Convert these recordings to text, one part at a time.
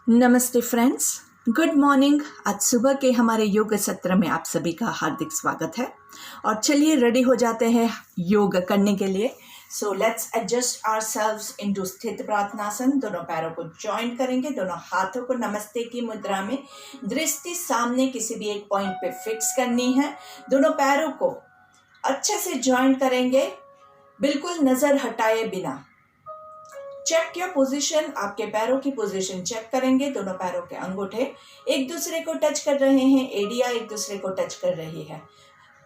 नमस्ते friends, good morning. आज सुबह के हमारे योग सत्र में आप सभी का हार्दिक स्वागत है। और चलिए रेडी हो जाते हैं योग करने के लिए। So let's adjust ourselves into स्थित प्रार्थनासन। दोनों पैरों को जॉइन करेंगे, दोनों हाथों को नमस्ते की मुद्रा में दृष्टि सामने किसी भी एक पॉइंट पे फिक्स करनी है। दोनों पैरों को अच्छे से जॉइन करेंगे, बिल्कुल नजर हटाए बिना। चेक योर पोजीशन, आपके पैरों की पोजीशन चेक करेंगे। दोनों पैरों के अंगूठे एक दूसरे को टच कर रहे हैं, एड़ियां एक दूसरे को टच कर रही है।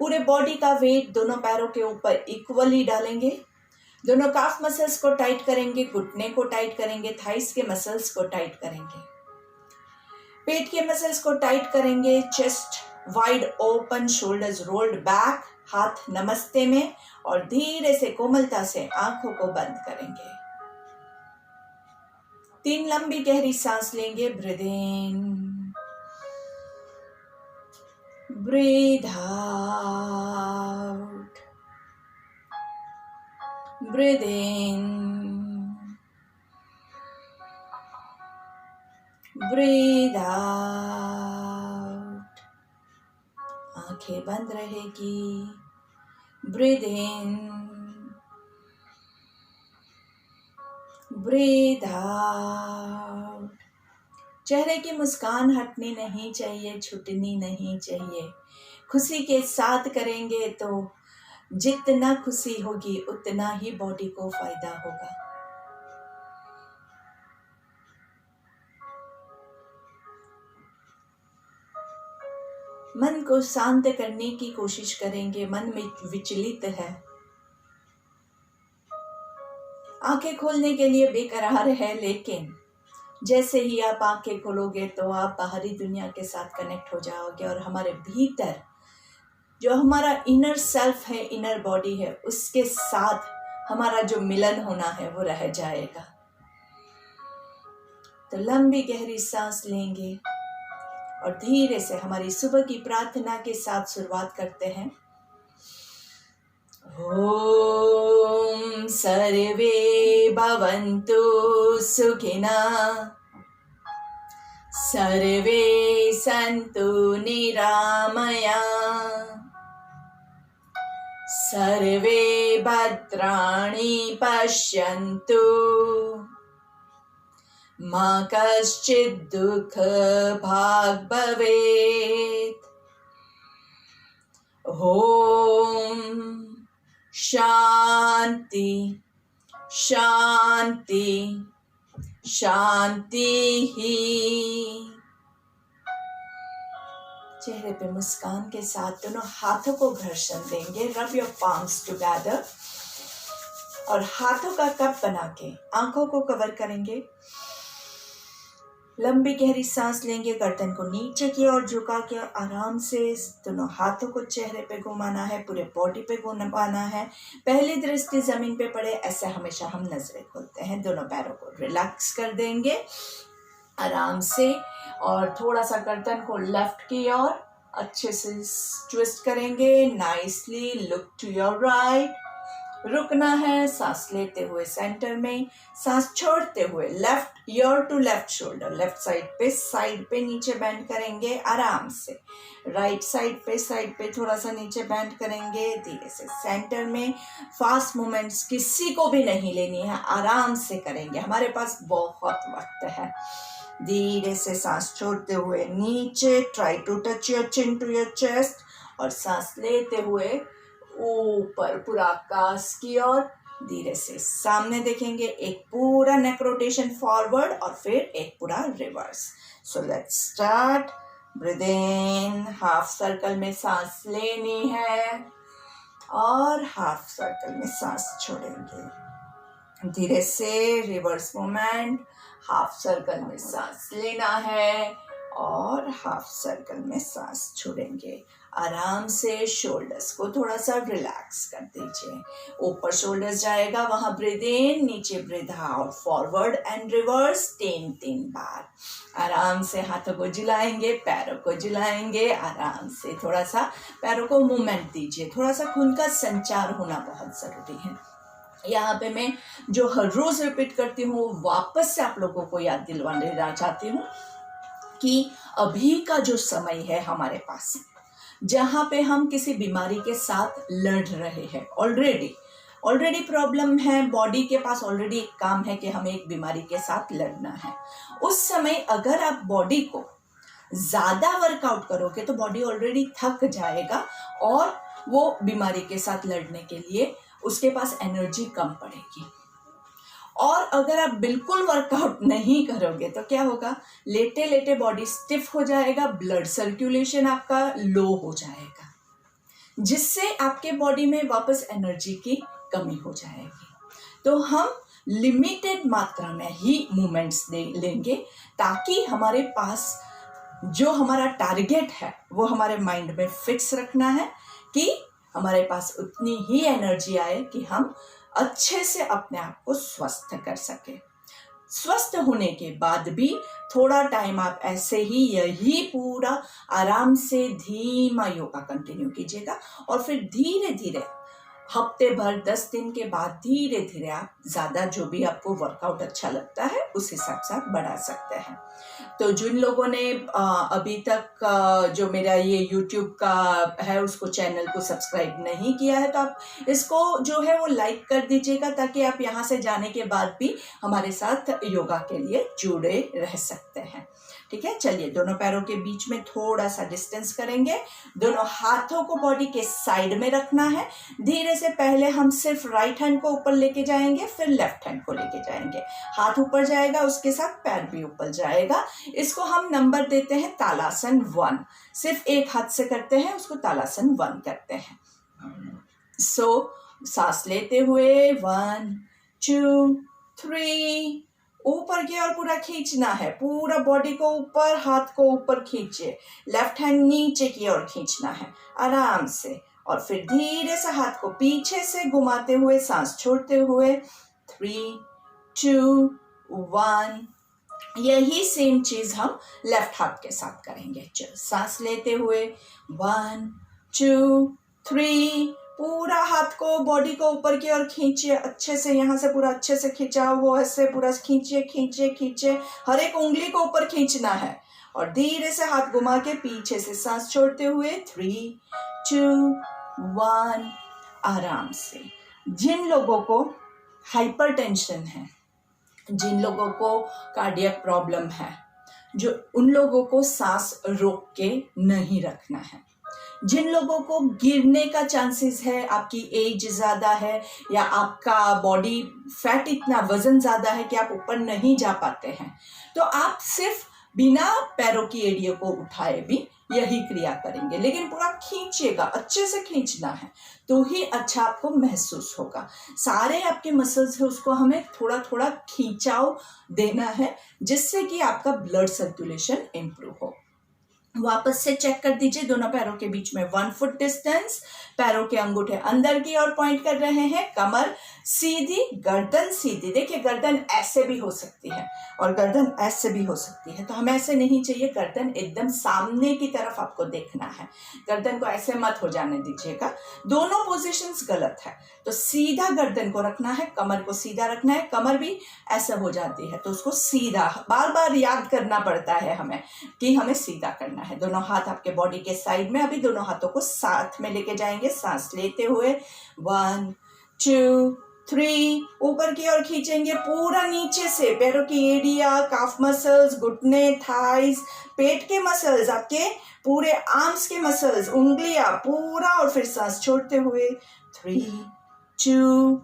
पूरे बॉडी का वेट दोनों पैरों के ऊपर इक्वली डालेंगे। दोनों काफ मसल्स को टाइट करेंगे, घुटने को टाइट करेंगे, थाइस के मसल्स को टाइट करेंगे, पेट के मसल्स को टाइट करेंगे। Chest wide open, shoulders rolled back, हाथ नमस्ते में, और धीरे से कोमलता से आंखों को बंद करेंगे। 3 लंबी गहरी सांस लेंगे। ब्रीथ इन, ब्रीथ आउट, ब्रीथ इन, ब्रीथ आउट। आंखें बंद रहेगी। ब्रीथ इन, ब्रीथ आउट। चेहरे की मुस्कान हटनी नहीं चाहिए, छूटनी नहीं चाहिए। खुशी के साथ करेंगे तो जितना खुशी होगी उतना ही बॉडी को फायदा होगा। मन को शांत करने की कोशिश करेंगे। मन में विचलित है, आंखें खोलने के लिए बेकरार है, लेकिन जैसे ही आप आंखें खोलोगे तो आप बाहरी दुनिया के साथ कनेक्ट हो जाओगे और हमारे भीतर जो हमारा इनर सेल्फ है, इनर बॉडी है, उसके साथ हमारा जो मिलन होना है वो रह जाएगा। तो लंबी गहरी सांस लेंगे और धीरे से हमारी सुबह की प्रार्थना के साथ शुरुआत करते हैं। ओम सर्वे भवन्तु सुखिनः, सर्वे सन्तु निरामयाः, सर्वे भद्राणि पश्यन्तु, मा कश्चित् दुःखभाग् भवेत्। ओम शांति शांति शांति ही। चेहरे पे मुस्कान के साथ दोनों हाथों को घर्षण देंगे। रब योर पाम्स टुगेदर और हाथों का कप बना के आंखों को कवर करेंगे। लंबी गहरी सांस लेंगे। गर्दन को नीचे की ओर झुका के आराम से दोनों हाथों को चेहरे पे घुमाना है, पूरे बॉडी पे घुमाना है। पहली दृष्टि जमीन पे पड़े, ऐसे हमेशा हम नजरें खोलते हैं। दोनों पैरों को रिलैक्स कर देंगे आराम से, और थोड़ा सा गर्दन को लेफ्ट की ओर अच्छे से ट्विस्ट करेंगे। Nicely look to your right. रुकना है, सांस लेते हुए सेंटर में, सांस छोड़ते हुए left ear to left shoulder, left side पे नीचे बेंड करेंगे आराम से। राइट साइड पे थोड़ा सा नीचे बेंड करेंगे धीरे से सेंटर में। फास्ट मूवमेंट्स किसी को भी नहीं लेनी है, आराम से करेंगे, हमारे पास बहुत वक्त है। धीरे से सांस छोड़ते हुए नीचे, try to touch your chin to your chest, और सांस लेते हुए ऊपर पूरा आकाश की ओर धीरे से सामने देखेंगे। एक पूरा नेक रोटेशन फॉरवर्ड और फिर एक पूरा reverse. So let's start. Breathe in, half circle में सांस लेनी है और हाफ सर्कल में सांस छोड़ेंगे। धीरे से रिवर्स मूवमेंट, हाफ सर्कल में सांस लेना है और हाफ सर्कल में सांस छोड़ेंगे। आराम से शोल्डर्स को थोड़ा सा रिलैक्स कर दीजिए। ऊपर शोल्डर्स जाएगा, वहां ब्रीथ इन, नीचे breathe out, forward and reverse 3 बार। आराम से हाथों को झुलाएंगे, पैरों को झुलाएंगे, आराम से थोड़ा सा पैरों को मूवमेंट दीजिए। थोड़ा सा खून का संचार होना बहुत जरूरी है। यहाँ पे मैं जो हर रोज रिपीट करती हूँ वापस से आप लोगों को याद दिलवा देना चाहती हूँ कि अभी का जो समय है हमारे पास, जहाँ पे हम किसी बीमारी के साथ लड़ रहे हैं, ऑलरेडी प्रॉब्लम है, बॉडी के पास ऑलरेडी एक काम है कि हमें एक बीमारी के साथ लड़ना है। उस समय अगर आप बॉडी को ज़्यादा वर्कआउट करोगे तो बॉडी ऑलरेडी थक जाएगा और वो बीमारी के साथ लड़ने के लिए उसके पास एनर्जी कम पड़ेगी। और अगर आप बिल्कुल वर्कआउट नहीं करोगे तो क्या होगा, लेटे लेटे बॉडी स्टिफ हो जाएगा, ब्लड सर्कुलेशन आपका लो हो जाएगा, जिससे आपके बॉडी में वापस एनर्जी की कमी हो जाएगी। तो हम लिमिटेड मात्रा में ही मूवमेंट्स लेंगे ताकि हमारे पास जो हमारा टारगेट है वो हमारे माइंड में फिक्स रखना है कि हमारे पास उतनी ही एनर्जी आए कि हम अच्छे से अपने आप को स्वस्थ कर सके। स्वस्थ होने के बाद भी थोड़ा टाइम आप ऐसे ही यही पूरा आराम से धीमा योगा कंटिन्यू कीजिएगा और फिर धीरे धीरे हफ्ते भर 10 दिन के बाद धीरे धीरे आप ज़्यादा जो भी आपको वर्कआउट अच्छा लगता है उस हिसाब से आप बढ़ा सकते हैं। तो जिन लोगों ने अभी तक जो मेरा ये YouTube का है उसको चैनल को सब्सक्राइब नहीं किया है तो आप इसको जो है वो लाइक कर दीजिएगा ताकि आप यहाँ से जाने के बाद भी हमारे साथ योगा के लिए जुड़े रह सकते हैं। ठीक है, चलिए दोनों पैरों के बीच में थोड़ा सा डिस्टेंस करेंगे। दोनों हाथों को बॉडी के साइड में रखना है। धीरे से पहले हम सिर्फ राइट हैंड को ऊपर लेके जाएंगे, फिर लेफ्ट हैंड को लेके जाएंगे। हाथ ऊपर जाएगा, उसके साथ पैर भी ऊपर जाएगा। इसको हम नंबर देते हैं तालासन 1। सिर्फ एक हाथ से करते हैं, उसको तालासन 1 करते हैं। सांस लेते हुए 1 2 3 ऊपर की ओर पूरा खींचना है, पूरा बॉडी को ऊपर, हाथ को ऊपर खींचिए। लेफ्ट हैंड नीचे की ओर खींचना है आराम से और फिर धीरे से हाथ को पीछे से घुमाते हुए सांस छोड़ते हुए 3 2 1। यही सेम चीज हम लेफ्ट हाथ के साथ करेंगे। सांस लेते हुए 1 2 3 पूरा हाथ को बॉडी को ऊपर की ओर खींचिए अच्छे से, यहाँ से पूरा अच्छे से खींचा वो ऐसे पूरा खींचिए खींचिए खींचिए। हर एक उंगली को ऊपर खींचना है और धीरे से हाथ घुमा के पीछे से सांस छोड़ते हुए 3 2 1 आराम से। जिन लोगों को हाइपरटेंशन है, जिन लोगों को कार्डियक प्रॉब्लम है, जो उन लोगों को सांस रोक के नहीं रखना है। जिन लोगों को गिरने का चांसेस है, आपकी एज ज़्यादा है या आपका बॉडी फैट इतना वजन ज़्यादा है कि आप ऊपर नहीं जा पाते हैं, तो आप सिर्फ बिना पैरों की एड़ियों को उठाए भी यही क्रिया करेंगे, लेकिन पूरा खींचिएगा, अच्छे से खींचना है तो ही अच्छा आपको महसूस होगा। सारे आपके मसल्स है उसको हमें थोड़ा थोड़ा खींचाव देना है जिससे कि आपका ब्लड सर्कुलेशन इम्प्रूव हो। वापस से चेक कर दीजिए, दोनों पैरों के बीच में 1 फुट डिस्टेंस, पैरों के अंगूठे अंदर की ओर पॉइंट कर रहे हैं, कमर सीधी, गर्दन सीधी। देखिए गर्दन ऐसे भी हो सकती है और गर्दन ऐसे भी हो सकती है, तो हमें ऐसे नहीं चाहिए। गर्दन एकदम सामने की तरफ आपको देखना है, गर्दन को ऐसे मत हो जाने दीजिएगा, दोनों पोजीशंस गलत है। तो सीधा गर्दन को रखना है, कमर को सीधा रखना है। कमर भी ऐसे हो जाती है तो उसको सीधा बार बार याद करना पड़ता है हमें कि हमें सीधा करना है। दोनों हाथ आपके बॉडी के साइड में, अभी दोनों हाथों को साथ में लेके जाएंगे। सांस लेते हुए 1 2 3 ऊपर की ओर खींचेंगे पूरा नीचे से, पैरों की एड़ियां, काफ मसल्स, घुटने, थाइज, पेट के मसल्स, आपके पूरे आर्म्स के मसल्स, उंगलियां पूरा, और फिर सांस छोड़ते हुए 3 2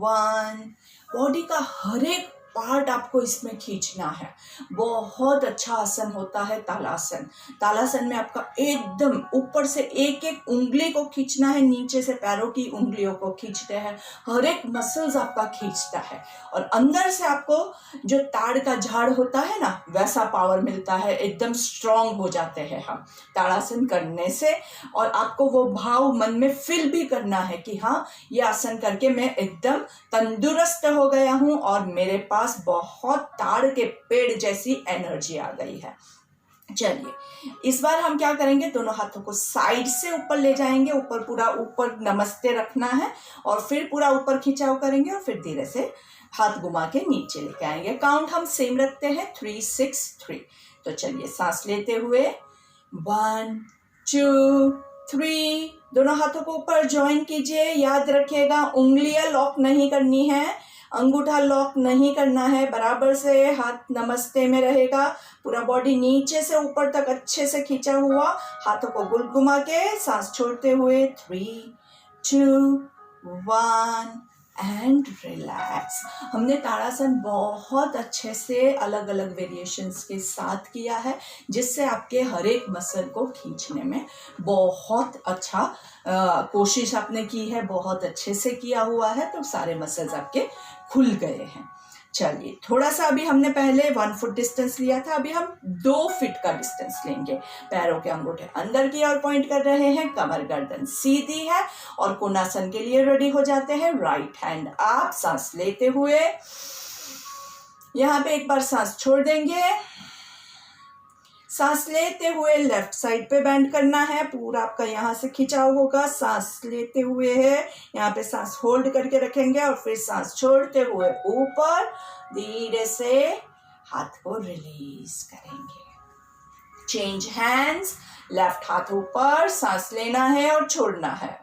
1। बॉडी का हर एक पार्ट आपको इसमें खींचना है। बहुत अच्छा आसन होता है तालासन। तालासन में आपका एकदम ऊपर से एक एक उंगली को खींचना है, नीचे से पैरों की उंगलियों को खींचते हैं, हर एक मसल्स आपका खींचता है और अंदर से आपको जो ताड़ का झाड़ होता है ना वैसा पावर मिलता है, एकदम स्ट्रांग हो जाते हैं हम ताड़ासन करने से। और आपको वो भाव मन में फील भी करना है कि हाँ ये आसन करके मैं एकदम तंदुरुस्त हो गया हूँ और मेरे पास बहुत ताड़ के पेड़ जैसी एनर्जी आ गई है। चलिए इस बार हम क्या करेंगे, दोनों हाथों को साइड से ऊपर ले जाएंगे, ऊपर पूरा ऊपर नमस्ते रखना है और फिर पूरा ऊपर खिंचाव करेंगे और फिर धीरे से हाथ घुमा के नीचे लेके आएंगे। काउंट हम सेम रखते हैं 3 6 3। तो चलिए सांस लेते हुए 1 2 3, दोनों हाथों को ऊपर ज्वाइन कीजिए। याद रखिएगा उंगलियां लॉक नहीं करनी है, अंगूठा लॉक नहीं करना है, बराबर से हाथ नमस्ते में रहेगा। पूरा बॉडी नीचे से ऊपर तक अच्छे से खींचा हुआ, हाथों को गुल घुमा के सांस छोड़ते हुए 3 2 1 एंड रिलैक्स। हमने ताड़ासन बहुत अच्छे से अलग अलग वेरिएशंस के साथ किया है, जिससे आपके हर एक मसल को खींचने में बहुत अच्छा कोशिश आपने की है, बहुत अच्छे से किया हुआ है, तो सारे मसल्स आपके खुल गए हैं। चलिए थोड़ा सा अभी हमने पहले 1 फुट डिस्टेंस लिया था, अभी हम 2 फीट का डिस्टेंस लेंगे। पैरों के अंगूठे अंदर की ओर पॉइंट कर रहे हैं, कमर गर्दन सीधी है और कोणासन के लिए रेडी हो जाते हैं। राइट हैंड आप सांस लेते हुए यहाँ पे एक बार सांस छोड़ देंगे। सांस लेते हुए लेफ्ट साइड पे बेंड करना है, पूरा आपका यहाँ से खिंचाव होगा। सांस लेते हुए है, यहाँ पे सांस होल्ड करके रखेंगे और फिर सांस छोड़ते हुए ऊपर धीरे से हाथ को रिलीज करेंगे। चेंज हैंड्स, लेफ्ट हाथ ऊपर, सांस लेना है और छोड़ना है।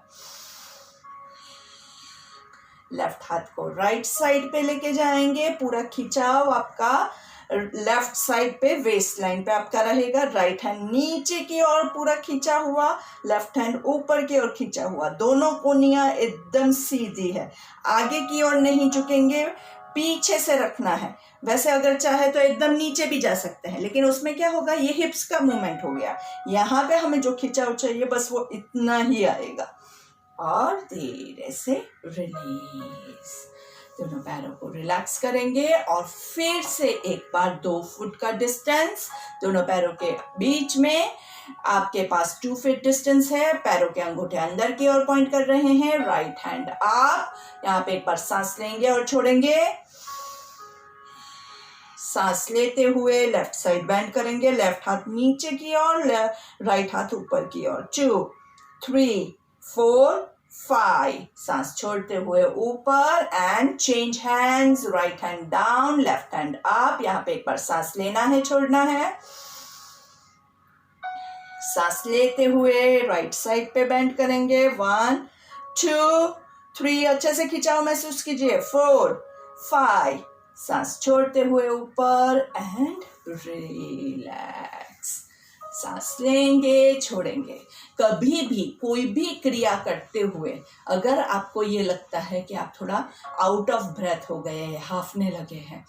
लेफ्ट हाथ को राइट साइड पे लेके जाएंगे, पूरा खिंचाव आपका लेफ्ट साइड पे वेस्ट लाइन पे आपका रहेगा। राइट हैंड नीचे की ओर पूरा खींचा हुआ, लेफ्ट हैंड ऊपर की ओर खींचा हुआ, दोनों कोनियां एकदम सीधी है, आगे की ओर नहीं झुकेंगे, पीछे से रखना है। वैसे अगर चाहे तो एकदम नीचे भी जा सकते हैं, लेकिन उसमें क्या होगा, ये हिप्स का मूवमेंट हो गया। यहाँ पे हमें जो खिंचाव चाहिए बस वो इतना ही आएगा और धीरे से रिलीज। दोनों पैरों को रिलैक्स करेंगे और फिर से एक बार 2 फुट का डिस्टेंस, दोनों पैरों के बीच में आपके पास 2 फीट डिस्टेंस है। पैरों के अंगूठे अंदर की ओर पॉइंट कर रहे हैं। राइट हैंड आप, यहाँ पे एक बार सांस लेंगे और छोड़ेंगे। सांस लेते हुए लेफ्ट साइड बेंड करेंगे, लेफ्ट हाथ नीचे की ओर, राइट हाथ ऊपर की ओर। 2 3 4 5, सांस छोड़ते हुए ऊपर and change hands, right hand down, left hand up. यहाँ पे एक बार सांस लेना है, छोड़ना है। सांस लेते हुए राइट साइड पे बेंड करेंगे। 1 2 3, अच्छे से खिंचाव महसूस कीजिए। 4 5, सांस छोड़ते हुए ऊपर एंड रिलैक्स। सांस लेंगे, छोड़ेंगे। कभी भी कोई भी क्रिया करते हुए अगर आपको ये लगता है कि आप थोड़ा आउट ऑफ ब्रेथ हो गए हैं, हाफने लगे हैं,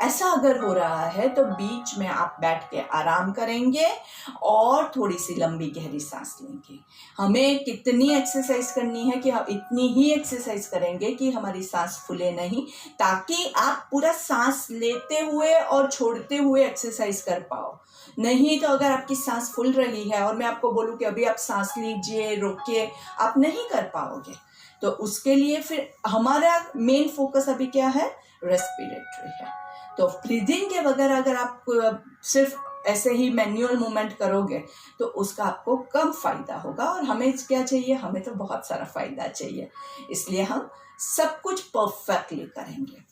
ऐसा अगर हो रहा है तो बीच में आप बैठ के आराम करेंगे और थोड़ी सी लंबी गहरी सांस लेंगे। हमें कितनी एक्सरसाइज करनी है कि हम इतनी ही एक्सरसाइज करेंगे कि हमारी सांस फूले नहीं, ताकि आप पूरा सांस लेते हुए और छोड़ते हुए एक्सरसाइज कर पाओ। नहीं तो अगर आपकी सांस फूल रही है और मैं आपको बोलूँ कि अभी आप सांस लीजिए, रोकिए, आप नहीं कर पाओगे। तो उसके लिए फिर हमारा मेन फोकस अभी क्या है, रेस्पिरेटरी है। तो ब्रीदिंग के बगैर अगर आप सिर्फ ऐसे ही मैन्युअल मूवमेंट करोगे तो उसका आपको कम फायदा होगा, और हमें क्या चाहिए, हमें तो बहुत सारा फायदा चाहिए। इसलिए हम सब कुछ परफेक्टली करेंगे।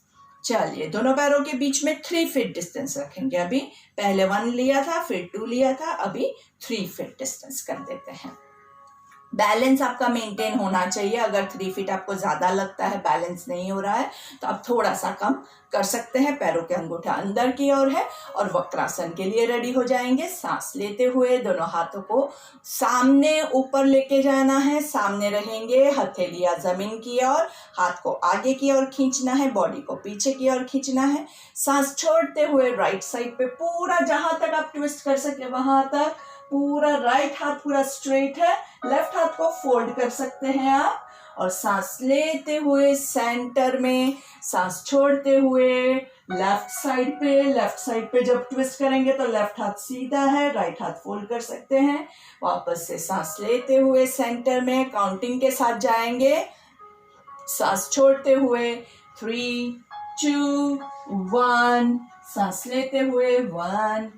चलिए दोनों पैरों के बीच में 3 फीट डिस्टेंस रखेंगे। अभी पहले 1 लिया था, फिर 2 लिया था, अभी 3 फीट डिस्टेंस कर देते हैं। बैलेंस आपका मेंटेन होना चाहिए। अगर 3 फीट आपको ज्यादा लगता है, बैलेंस नहीं हो रहा है, तो आप थोड़ा सा कम कर सकते हैं। पैरों के अंगूठा अंदर की ओर है और वक्रासन के लिए रेडी हो जाएंगे। सांस लेते हुए दोनों हाथों को सामने ऊपर लेके जाना है, सामने रहेंगे, हथेलियां जमीन की ओर, हाथ को आगे की ओर खींचना है, बॉडी को पीछे की ओर खींचना है। सांस छोड़ते हुए राइट साइड पे पूरा जहां तक आप ट्विस्ट कर सके वहां तक, पूरा राइट हाथ पूरा स्ट्रेट है, लेफ्ट हाथ को फोल्ड कर सकते हैं आप। और सांस लेते हुए सेंटर में, सांस छोड़ते हुए लेफ्ट साइड पे जब ट्विस्ट करेंगे तो लेफ्ट हाथ सीधा है, राइट हाथ फोल्ड कर सकते हैं। वापस से सांस लेते हुए सेंटर में काउंटिंग के साथ जाएंगे। सांस छोड़ते हुए 3 2 1 सांस लेते हुए 1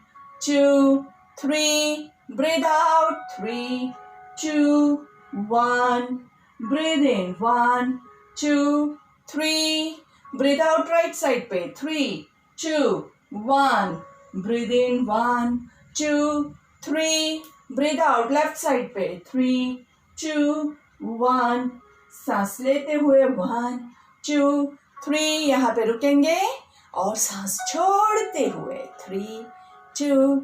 2 3, breathe out 3 2 1, breathe in 1 2 3, breathe out right side पे 3 2 1, breathe in 1 2 3, breathe out left side पे 3 2 1, सांस लेते हुए 1 2 3, यहाँ पे रुकेंगे और सांस छोड़ते हुए 3 2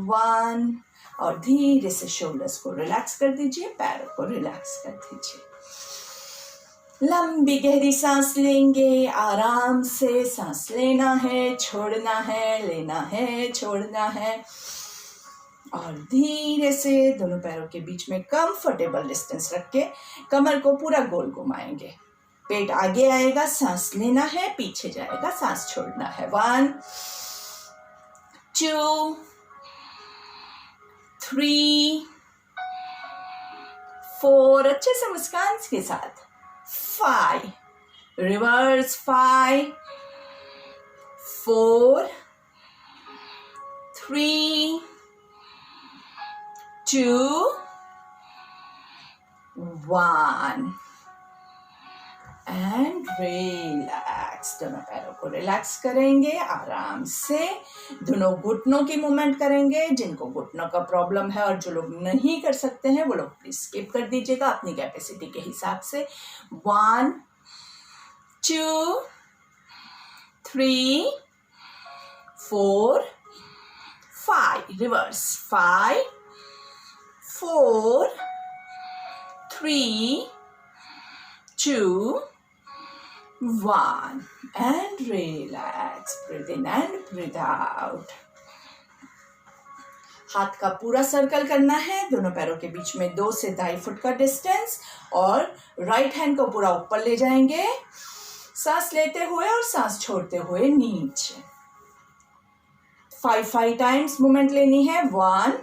1, और धीरे से शोल्डर्स को रिलैक्स कर दीजिए, पैरों को रिलैक्स कर दीजिए। लंबी गहरी सांस लेंगे, आराम से सांस लेना है, छोड़ना है, लेना है, छोड़ना है, और धीरे से दोनों पैरों के बीच में कंफर्टेबल डिस्टेंस रख के कमर को पूरा गोल घुमाएंगे। पेट आगे आएगा, सांस लेना है, पीछे जाएगा, सांस छोड़ना है। 1 2 3 4, अच्छे से मुस्कान के साथ 5, रिवर्स 5 4 3 2 1, एंड रिलैक्स। दोनों पैरों को रिलैक्स करेंगे आराम से। दोनों घुटनों की मूवमेंट करेंगे। जिनको घुटनों का प्रॉब्लम है और जो लोग नहीं कर सकते हैं वो लोग प्लीज स्किप कर दीजिएगा अपनी कैपेसिटी के हिसाब से। 1 2 3 4 5, reverse 5 4 3 2 1, and relax. Breathe in and breathe out. हाथ का पूरा सर्कल करना है, दोनों पैरों के बीच में 2 से 2.5 फुट का डिस्टेंस, और राइट हैंड को पूरा ऊपर ले जाएंगे सांस लेते हुए और सांस छोड़ते हुए नीचे। 5 टाइम्स मूवमेंट लेनी है। 1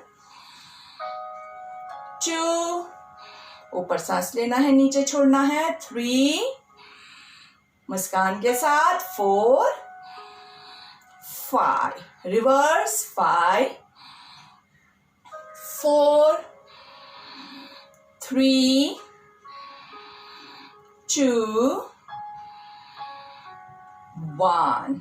2, ऊपर सांस लेना है, नीचे छोड़ना है। 3, मुस्कान के साथ 4 5, रिवर्स 5 4 3 2 1।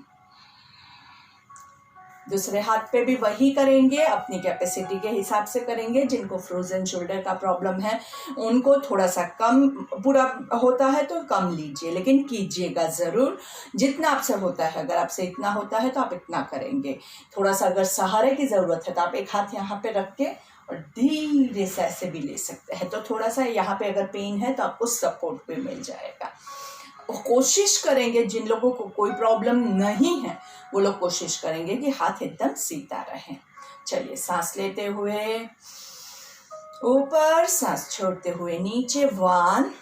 दूसरे हाथ पे भी वही करेंगे, अपनी कैपेसिटी के हिसाब से करेंगे। जिनको फ्रोजन शोल्डर का प्रॉब्लम है उनको थोड़ा सा कम पूरा होता है तो कम लीजिए, लेकिन कीजिएगा ज़रूर जितना आपसे होता है। अगर आपसे इतना होता है तो आप इतना करेंगे। थोड़ा सा अगर सहारे की ज़रूरत है तो आप एक हाथ यहाँ पे रख के और धीरे से ऐसे भी ले सकते हैं। तो थोड़ा सा यहाँ पे अगर पेन है तो आपको सपोर्ट भी मिल जाएगा। कोशिश करेंगे, जिन लोगों को कोई प्रॉब्लम नहीं है वो लोग कोशिश करेंगे कि हाथ एकदम सीधा रहे। चलिए, सांस लेते हुए ऊपर, सांस छोड़ते हुए नीचे। 1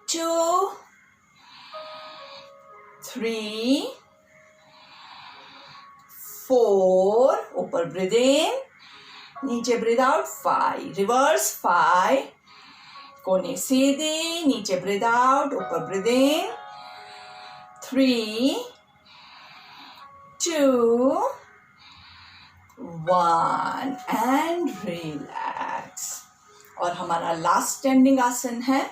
2 3 4, ऊपर ब्रीद इन, नीचे ब्रीद आउट। 5, रिवर्स 5, कोने सीधी, नीचे ब्रीद आउट, ऊपर ब्रीद इन। 3 2 1, and relax. और हमारा लास्ट स्टैंडिंग आसन है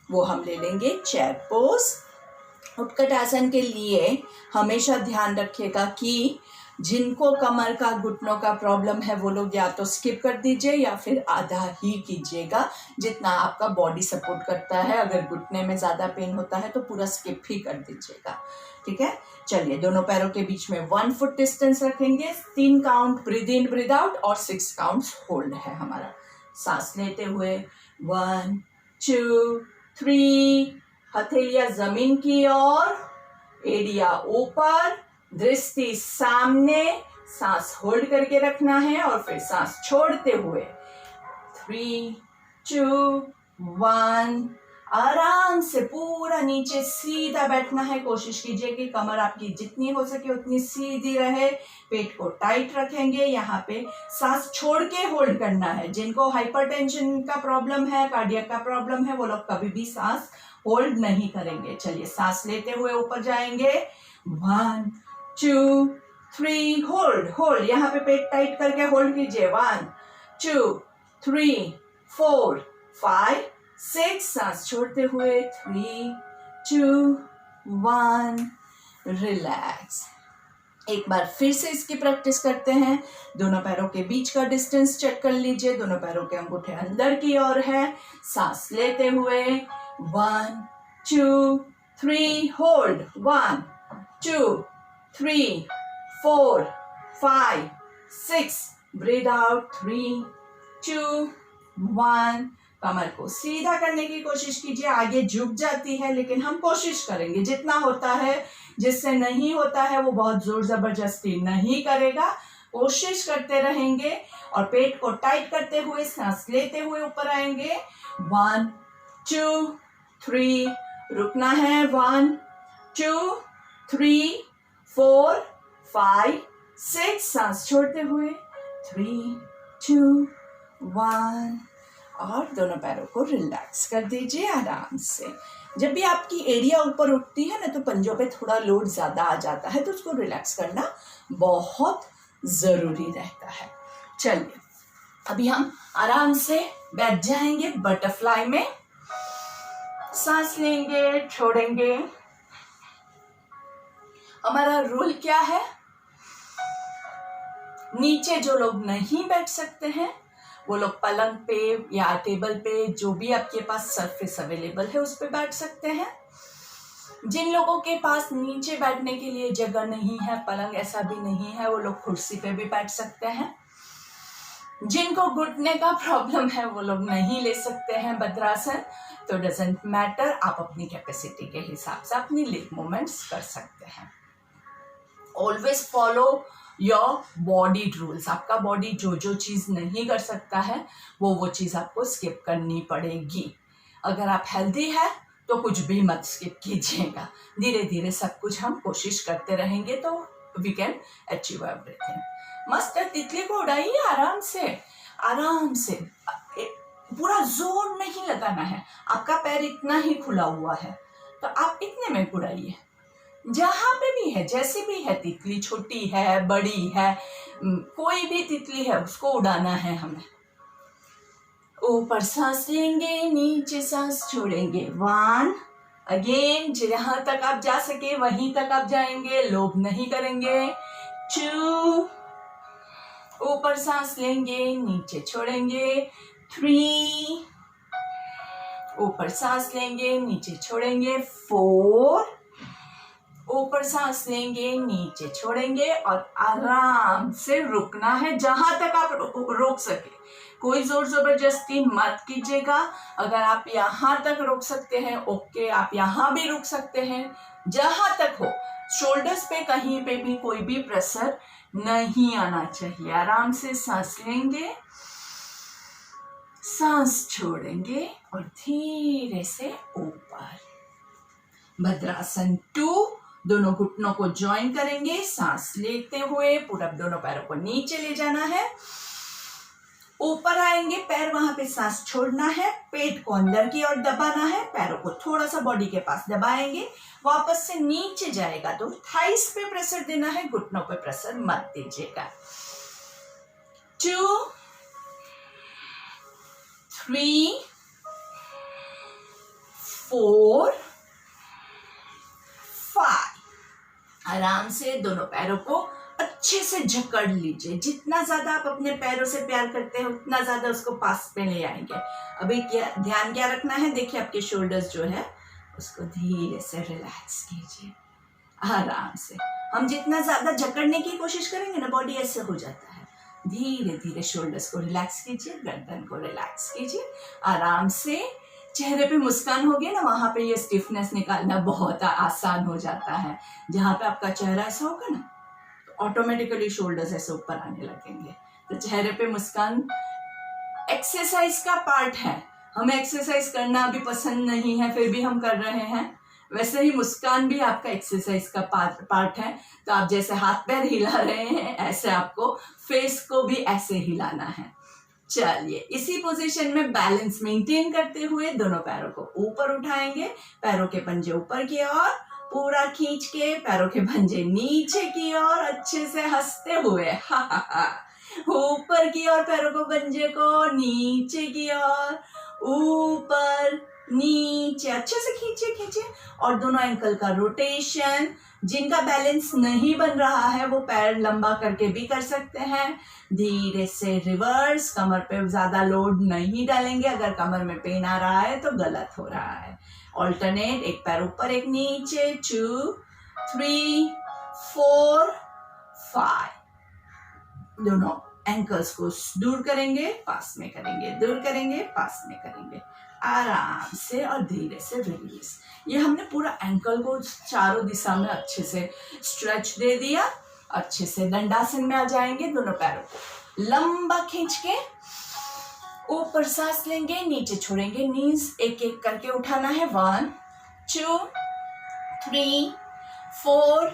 वो हम ले लेंगे चेयर पोज। उत्कट आसन के लिए हमेशा ध्यान रखिएगा कि जिनको कमर का घुटनों का प्रॉब्लम है वो लोग या तो स्किप कर दीजिए या फिर आधा ही कीजिएगा, जितना आपका बॉडी सपोर्ट करता है। अगर घुटने में ज़्यादा पेन होता है तो पूरा स्किप ही कर दीजिएगा, ठीक है। चलिए, दोनों पैरों के बीच में 1 फुट डिस्टेंस रखेंगे। 3 count breathe in breathe out और 6 काउंट्स होल्ड है हमारा। सांस लेते हुए 1 2 3, हथेलियां जमीन की ओर, एड़ियां ऊपर, दृष्टि सामने। सांस होल्ड करके रखना है और फिर सांस छोड़ते हुए 3 2 1, आराम से पूरा नीचे सीधा बैठना है। कोशिश कीजिए कि कमर आपकी जितनी हो सके उतनी सीधी रहे। पेट को टाइट रखेंगे। यहाँ पे सांस छोड़ के होल्ड करना है। जिनको हाइपरटेंशन का प्रॉब्लम है, कार्डियक का प्रॉब्लम है, वो लोग कभी भी सांस होल्ड नहीं करेंगे। चलिए, सांस लेते हुए ऊपर जाएंगे। 1 2 3 होल्ड, यहाँ पे पेट टाइट करके होल्ड कीजिए, 1 2 3 4 5 6, सांस छोड़ते हुए 3 2 1, रिलैक्स। एक बार फिर से इसकी प्रैक्टिस करते हैं। दोनों पैरों के बीच का डिस्टेंस चेक कर लीजिए, दोनों पैरों के अंगूठे अंदर की ओर है। सांस लेते हुए 1 2 3 होल्ड, 1 2 3 4 5 6, ब्रीथ आउट 3 2 1। कमर को सीधा करने की कोशिश कीजिए, आगे झुक जाती है लेकिन हम कोशिश करेंगे जितना होता है। जिससे नहीं होता है वो बहुत जोर जबरदस्ती नहीं करेगा, कोशिश करते रहेंगे और पेट को टाइट करते हुए सांस लेते हुए ऊपर आएंगे। 1 2 3, रुकना है, 1 2 3 4 5 6, सांस छोड़ते हुए 3 2 1, और दोनों पैरों को रिलैक्स कर दीजिए आराम से। जब भी आपकी एरिया ऊपर उठती है ना तो पंजों पे थोड़ा लोड ज़्यादा आ जाता है, तो उसको रिलैक्स करना बहुत ज़रूरी रहता है। चलिए अभी हम आराम से बैठ जाएंगे बटरफ्लाई में। सांस लेंगे, छोड़ेंगे। हमारा रूल क्या है, नीचे जो लोग नहीं बैठ सकते हैं वो लोग पलंग पे या टेबल पे, जो भी आपके पास सरफेस अवेलेबल है उस पे बैठ सकते हैं। जिन लोगों के पास नीचे बैठने के लिए जगह नहीं है, पलंग ऐसा भी नहीं है, वो लोग कुर्सी पे भी बैठ सकते हैं। जिनको घुटने का प्रॉब्लम है वो लोग नहीं ले सकते हैं भद्रासन, तो डजेंट मैटर, आप अपनी कैपेसिटी के हिसाब से अपनी लेग मूवमेंट्स कर सकते हैं। Always follow your body rules. आपका बॉडी जो जो चीज़ नहीं कर सकता है वो चीज़ आपको स्किप करनी पड़ेगी। अगर आप हेल्दी है तो कुछ भी मत स्किप कीजिएगा। धीरे धीरे सब कुछ हम कोशिश करते रहेंगे तो वी कैन अचीव एवरीथिंग। मस्त तितली को उड़ाइए आराम से, आराम से, पूरा जोर नहीं लगाना है। आपका पैर इतना ही खुला हुआ है तो आप इतने में उड़ाइए, जहां पे भी है, जैसे भी है। तितली छोटी है, बड़ी है, कोई भी तितली है, उसको उड़ाना है हमें। ऊपर सांस लेंगे, नीचे सांस छोड़ेंगे, 1 अगेन, जहां तक आप जा सके वहीं तक आप जाएंगे, लोभ नहीं करेंगे। 2 ऊपर सांस लेंगे, नीचे छोड़ेंगे, 3 ऊपर सांस लेंगे, नीचे छोड़ेंगे, 4 ऊपर सांस लेंगे, नीचे छोड़ेंगे, और आराम से रुकना है जहां तक आप रोक सके। कोई जोर जबरदस्ती मत कीजिएगा। अगर आप यहां तक रोक सकते हैं ओके, आप यहां भी रुक सकते हैं, जहां तक हो। शोल्डर्स पे कहीं पे भी कोई भी प्रेशर नहीं आना चाहिए। आराम से सांस लेंगे, सांस छोड़ेंगे और धीरे से ऊपर। भद्रासन 2, दोनों घुटनों को ज्वाइन करेंगे, सांस लेते हुए पूरा दोनों पैरों को नीचे ले जाना है, ऊपर आएंगे, पैर वहां पे सांस छोड़ना है, पेट को अंदर की ओर दबाना है, पैरों को थोड़ा सा बॉडी के पास दबाएंगे, वापस से नीचे जाएगा तो थाइस पे प्रेशर देना है, घुटनों पे प्रेशर मत दीजिएगा। 2 3 4 5, आराम से दोनों पैरों को अच्छे से जकड़ लीजिए। जितना ज्यादा आप अपने पैरों से प्यार करते हैं उतना ज्यादा उसको पास पे ले आएंगे। अभी ध्यान क्या रखना है, देखिए आपके शोल्डर्स जो है उसको धीरे से रिलैक्स कीजिए आराम से। हम जितना ज्यादा जकड़ने की कोशिश करेंगे ना, बॉडी ऐसे हो जाता है। धीरे धीरे शोल्डर्स को रिलैक्स कीजिए, गर्दन को रिलैक्स कीजिए आराम से। चेहरे पे मुस्कान होगी ना, वहां पे ये स्टिफनेस निकालना बहुत आसान हो जाता है। जहां पे आपका चेहरा ऐसा होगा ना तो ऑटोमेटिकली शोल्डर्स ऐसे ऊपर आने लगेंगे। तो चेहरे पे मुस्कान एक्सरसाइज का पार्ट है। हमें एक्सरसाइज करना अभी पसंद नहीं है फिर भी हम कर रहे हैं, वैसे ही मुस्कान भी आपका एक्सरसाइज का पार्ट है। तो आप जैसे हाथ पैर हिला रहे हैं ऐसे आपको फेस को भी ऐसे हिलाना है। चलिए इसी पोजीशन में बैलेंस मेंटेन करते हुए दोनों पैरों को ऊपर उठाएंगे, पैरों के पंजे ऊपर की ओर, पूरा खींच के पैरों के पंजे नीचे की ओर अच्छे से हंसते हुए, हा हा हा, ऊपर की ओर पैरों को पंजे को नीचे की ओर, ऊपर नीचे, अच्छे से खींचिए खींचिए। और दोनों एंकल का रोटेशन। जिनका बैलेंस नहीं बन रहा है वो पैर लंबा करके भी कर सकते हैं। धीरे से रिवर्स, कमर पे ज्यादा लोड नहीं डालेंगे। अगर कमर में पेन आ रहा है तो गलत हो रहा है। ऑल्टरनेट, एक पैर ऊपर एक नीचे, 2 3 4 5। दोनों एंकल्स को दूर करेंगे, पास में करेंगे, दूर करेंगे, पास में करेंगे, आराम से और धीरे से रिलीज। ये हमने पूरा एंकल को चारों दिशा में अच्छे से स्ट्रेच दे दिया। अच्छे से दंडासन में आ जाएंगे। दोनों पैरों को लंबा खींच के ऊपर सांस लेंगे, नीचे छोड़ेंगे। नीज एक एक करके उठाना है। 1 2 3 4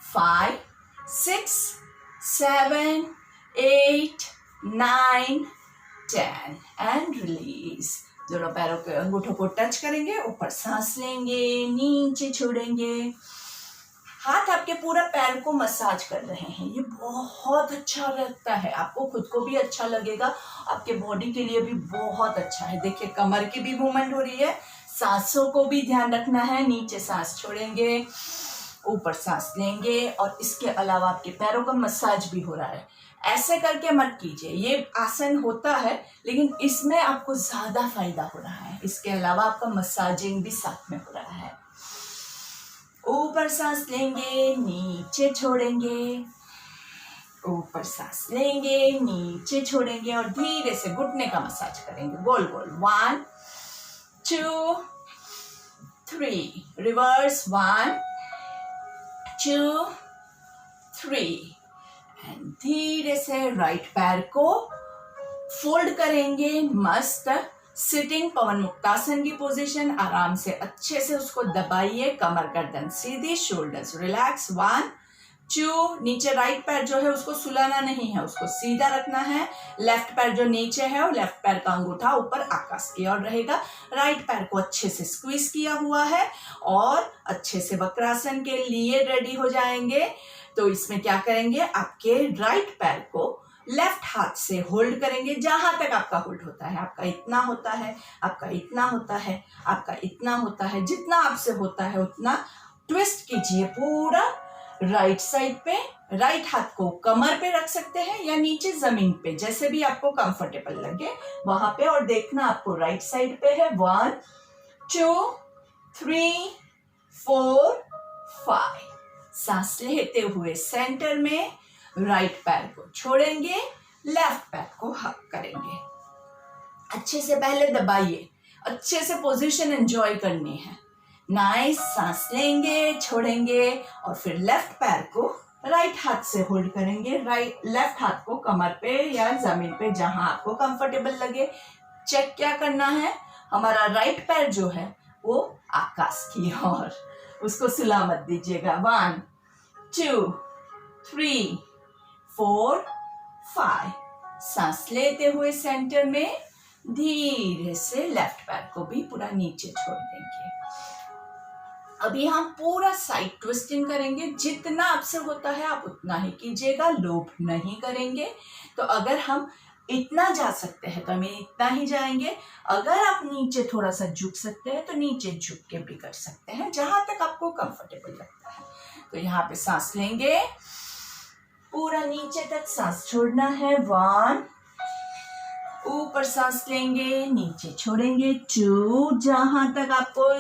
5 6 7 8 9 10 एंड रिलीज। दोनों पैरों के अंगूठों को टच करेंगे, ऊपर सांस लेंगे, नीचे छोड़ेंगे। हाथ आपके पूरा पैर को मसाज कर रहे हैं। ये बहुत अच्छा लगता है, आपको खुद को भी अच्छा लगेगा, आपके बॉडी के लिए भी बहुत अच्छा है। देखिए कमर की भी मूवमेंट हो रही है। सांसों को भी ध्यान रखना है। नीचे सांस छोड़ेंगे, ऊपर सांस लेंगे और इसके अलावा आपके पैरों का मसाज भी हो रहा है। ऐसे करके मत कीजिए, ये आसन होता है लेकिन इसमें आपको ज्यादा फायदा हो रहा है। इसके अलावा आपका मसाजिंग भी साथ में हो रहा है। ऊपर सांस लेंगे, नीचे छोड़ेंगे, ऊपर सांस लेंगे, नीचे छोड़ेंगे और धीरे से घुटने का मसाज करेंगे गोल गोल। 1 2 3 रिवर्स। 1 2 3 एंड धीरे से राइट पैर को फोल्ड करेंगे। मस्त सिटिंग पवन मुक्तासन की पोजीशन। आराम से अच्छे से उसको दबाइए। कमर गर्दन सीधी, शोल्डर्स रिलैक्स। 1 2 नीचे राइट पैर जो है उसको सुलाना नहीं है, उसको सीधा रखना है। लेफ्ट पैर जो नीचे है और लेफ्ट पैर का अंगूठा ऊपर आकाश की ओर रहेगा। राइट पैर को अच्छे से स्क्वीज किया हुआ है और अच्छे से वक्रासन के लिए रेडी हो जाएंगे। तो इसमें क्या करेंगे, आपके राइट पैर को लेफ्ट हाथ से होल्ड करेंगे। जहां तक आपका होल्ड होता है, आपका इतना होता है, आपका इतना होता है, आपका इतना होता है, जितना आपसे होता है उतना ट्विस्ट कीजिए पूरा राइट साइड पे। राइट हाथ को कमर पे रख सकते हैं या नीचे जमीन पे, जैसे भी आपको कंफर्टेबल लगे वहां पे। और देखना आपको राइट साइड पे है। 1 2 3 4 5। सांस लेते हुए सेंटर में राइट पैर को छोड़ेंगे, लेफ्ट पैर को हक करेंगे। अच्छे से पहले दबाइए, अच्छे से पोजीशन एंजॉय करनी है। नाइस। सांस लेंगे, छोड़ेंगे और फिर लेफ्ट पैर को राइट हाथ से होल्ड करेंगे। लेफ्ट हाथ को कमर पे या जमीन पे, जहां आपको कंफर्टेबल लगे। चेक क्या करना है, हमारा राइट पैर जो है वो आकाश की ओर, उसको सुला मत दीजिएगा। 1 2 3 4 5। सांस लेते हुए सेंटर में धीरे से लेफ्ट पैर को भी पूरा नीचे छोड़ देंगे। अभी हम पूरा साइड ट्विस्टिंग करेंगे। जितना आपसे होता है आप उतना ही कीजिएगा, लोभ नहीं करेंगे। तो अगर हम इतना जा सकते हैं तो हम इतना ही जाएंगे। अगर आप नीचे थोड़ा सा झुक सकते हैं तो नीचे झुक के भी कर सकते हैं, जहां तक आपको कंफर्टेबल लगता है। तो यहाँ पे सांस लेंगे, पूरा नीचे तक सांस छोड़ना है। 1 ऊपर सांस लेंगे, नीचे छोड़ेंगे। 2 जहां तक आपको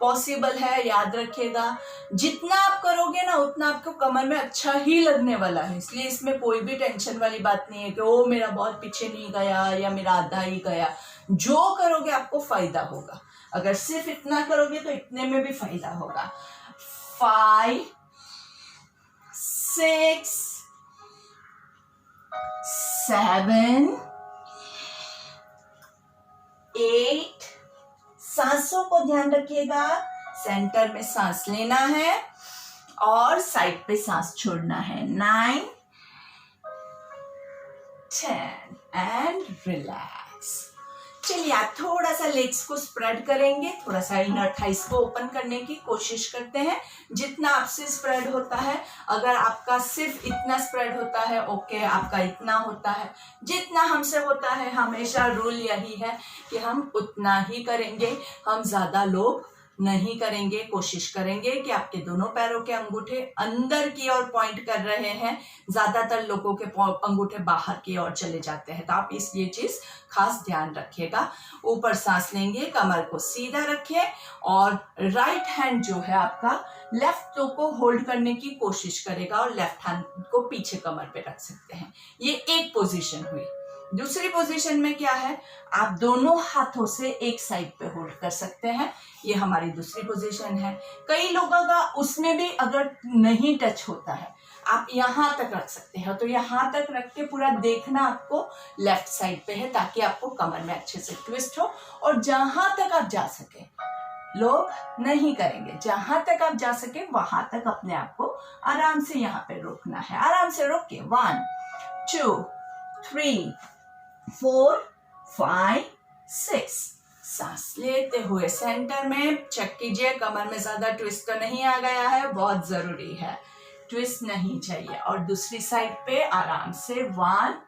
पॉसिबल है। याद रखिएगा जितना आप करोगे ना उतना आपको कमर में अच्छा ही लगने वाला है, इसलिए इसमें कोई भी टेंशन वाली बात नहीं है कि ओ मेरा बहुत पीछे नहीं गया या मेरा आधा ही गया। जो करोगे आपको फायदा होगा। अगर सिर्फ इतना करोगे तो इतने में भी फायदा होगा। 5 6 7 8। सांसों को ध्यान रखिएगा, सेंटर में सांस लेना है और साइड पे सांस छोड़ना है। 9 10 एंड रिलैक्स। चलिए आप थोड़ा सा लेग्स को स्प्रेड करेंगे, थोड़ा सा इनर थाइस को ओपन करने की कोशिश करते हैं जितना आपसे स्प्रेड होता है। अगर आपका सिर्फ इतना स्प्रेड होता है ओके, आपका इतना होता है, जितना हमसे होता है हमेशा रूल यही है कि हम उतना ही करेंगे, हम ज्यादा लोग नहीं करेंगे। कोशिश करेंगे कि आपके दोनों पैरों के अंगूठे अंदर की ओर पॉइंट कर रहे हैं, ज्यादातर लोगों के अंगूठे बाहर की ओर चले जाते हैं, तो आप ये चीज खास ध्यान रखिएगा। ऊपर सांस लेंगे, कमर को सीधा रखें और राइट हैंड जो है आपका लेफ्ट टो को होल्ड करने की कोशिश करेगा और लेफ्ट हैंड को पीछे कमर पे रख सकते हैं। ये एक पोजीशन हुई। दूसरी पोजीशन में क्या है, आप दोनों हाथों से एक साइड पे होल्ड कर सकते हैं, ये हमारी दूसरी पोजीशन है। कई लोगों का उसमें भी अगर नहीं टच होता है, आप यहां तक रख सकते हैं, तो यहां तक रख के पूरा देखना आपको लेफ्ट साइड पे है ताकि आपको कमर में अच्छे से ट्विस्ट हो। और जहां तक आप जा सके, लोग नहीं करेंगे, जहां तक आप जा सके वहां तक अपने आप को आराम से यहाँ पे रोकना है। आराम से रोक के 1 2 3 4 5 6 सांस लेते हुए सेंटर में चेक कीजिए कमर में ज्यादा ट्विस्ट तो नहीं आ गया है, बहुत जरूरी है, ट्विस्ट नहीं चाहिए। और दूसरी साइड पे आराम से 1